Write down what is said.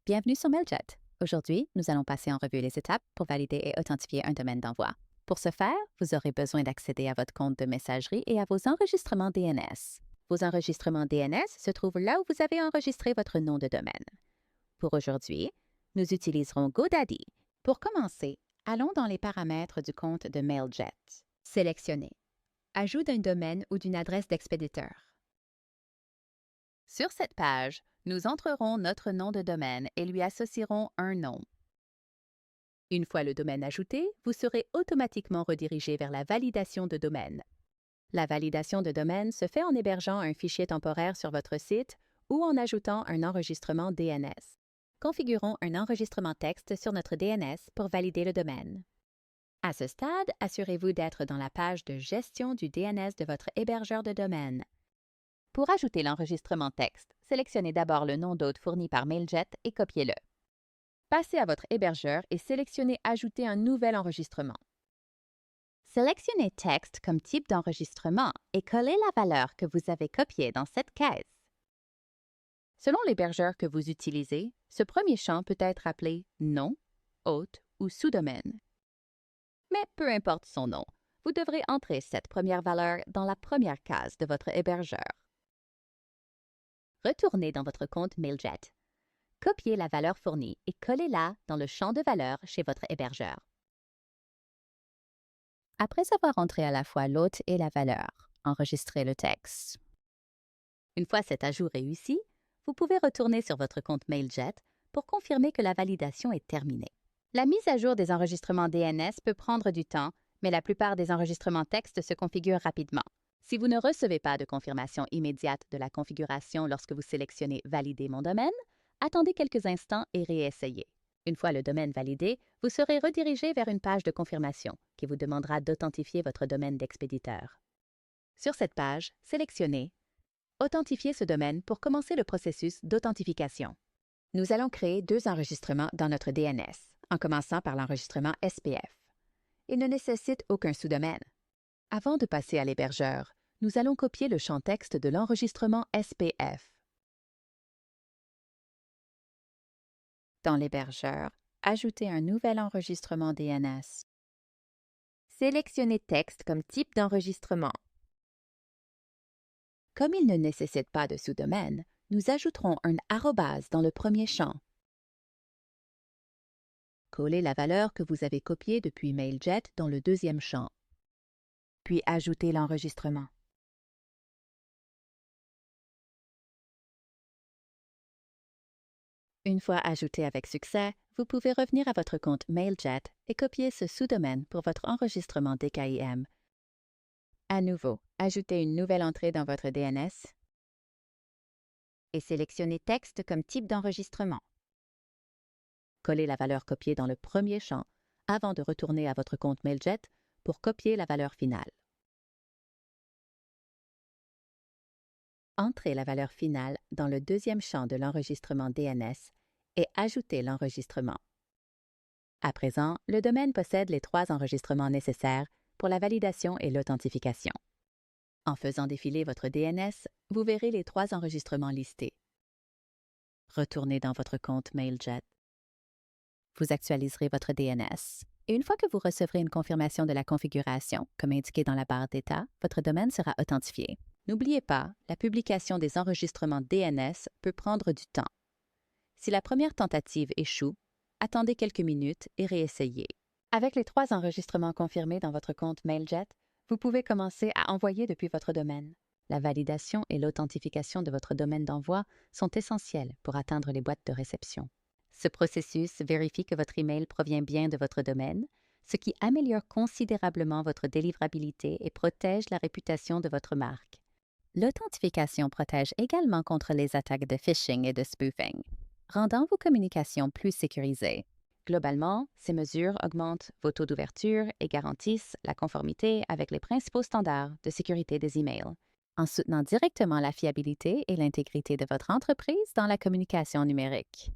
Bienvenue sur Mailjet. Aujourd'hui, nous allons passer en revue les étapes pour valider et authentifier un domaine d'envoi. Pour ce faire, vous aurez besoin d'accéder à votre compte de messagerie et à vos enregistrements DNS. Vos enregistrements DNS se trouvent là où vous avez enregistré votre nom de domaine. Pour aujourd'hui, nous utiliserons GoDaddy. Pour commencer, allons dans les paramètres du compte de Mailjet. Sélectionnez Ajout d'un domaine ou d'une adresse d'expéditeur. Sur cette page, nous entrerons notre nom de domaine et lui associerons un nom. Une fois le domaine ajouté, vous serez automatiquement redirigé vers la validation de domaine. La validation de domaine se fait en hébergeant un fichier temporaire sur votre site ou en ajoutant un enregistrement DNS. Configurons un enregistrement texte sur notre DNS pour valider le domaine. À ce stade, assurez-vous d'être dans la page de gestion du DNS de votre hébergeur de domaine. Pour ajouter l'enregistrement texte, sélectionnez d'abord le nom d'hôte fourni par Mailjet et copiez-le. Passez à votre hébergeur et sélectionnez Ajouter un nouvel enregistrement. Sélectionnez Texte comme type d'enregistrement et collez la valeur que vous avez copiée dans cette caisse. Selon l'hébergeur que vous utilisez, ce premier champ peut être appelé Nom, Hôte ou Sous-domaine. Mais peu importe son nom, vous devrez entrer cette première valeur dans la première case de votre hébergeur. Retournez dans votre compte Mailjet. Copiez la valeur fournie et collez-la dans le champ de valeur chez votre hébergeur. Après avoir entré à la fois l'hôte et la valeur, enregistrez le texte. Une fois cet ajout réussi, vous pouvez retourner sur votre compte Mailjet pour confirmer que la validation est terminée. La mise à jour des enregistrements DNS peut prendre du temps, mais la plupart des enregistrements texte se configurent rapidement. Si vous ne recevez pas de confirmation immédiate de la configuration lorsque vous sélectionnez « Valider mon domaine », attendez quelques instants et réessayez. Une fois le domaine validé, vous serez redirigé vers une page de confirmation qui vous demandera d'authentifier votre domaine d'expéditeur. Sur cette page, sélectionnez « Authentifier ce domaine » pour commencer le processus d'authentification. Nous allons créer 2 enregistrements dans notre DNS, en commençant par l'enregistrement SPF. Il ne nécessite aucun sous-domaine. Avant de passer à l'hébergeur, nous allons copier le champ texte de l'enregistrement SPF. Dans l'hébergeur, ajoutez un nouvel enregistrement DNS. Sélectionnez Texte comme type d'enregistrement. Comme il ne nécessite pas de sous-domaine, nous ajouterons un arrobase dans le premier champ. Collez la valeur que vous avez copiée depuis Mailjet dans le deuxième champ. Puis ajoutez l'enregistrement. Une fois ajouté avec succès, vous pouvez revenir à votre compte Mailjet et copier ce sous-domaine pour votre enregistrement DKIM. À nouveau, ajoutez une nouvelle entrée dans votre DNS et sélectionnez Texte comme type d'enregistrement. Collez la valeur copiée dans le premier champ avant de retourner à votre compte Mailjet pour copier la valeur finale. Entrez la valeur finale dans le deuxième champ de l'enregistrement DNS et ajoutez l'enregistrement. À présent, le domaine possède les 3 enregistrements nécessaires pour la validation et l'authentification. En faisant défiler votre DNS, vous verrez les 3 enregistrements listés. Retournez dans votre compte Mailjet. Vous actualiserez votre DNS. Et une fois que vous recevrez une confirmation de la configuration, comme indiqué dans la barre d'état, votre domaine sera authentifié. N'oubliez pas, la publication des enregistrements DNS peut prendre du temps. Si la première tentative échoue, attendez quelques minutes et réessayez. Avec les 3 enregistrements confirmés dans votre compte Mailjet, vous pouvez commencer à envoyer depuis votre domaine. La validation et l'authentification de votre domaine d'envoi sont essentielles pour atteindre les boîtes de réception. Ce processus vérifie que votre email provient bien de votre domaine, ce qui améliore considérablement votre délivrabilité et protège la réputation de votre marque. L'authentification protège également contre les attaques de phishing et de spoofing, rendant vos communications plus sécurisées. Globalement, ces mesures augmentent vos taux d'ouverture et garantissent la conformité avec les principaux standards de sécurité des emails, en soutenant directement la fiabilité et l'intégrité de votre entreprise dans la communication numérique.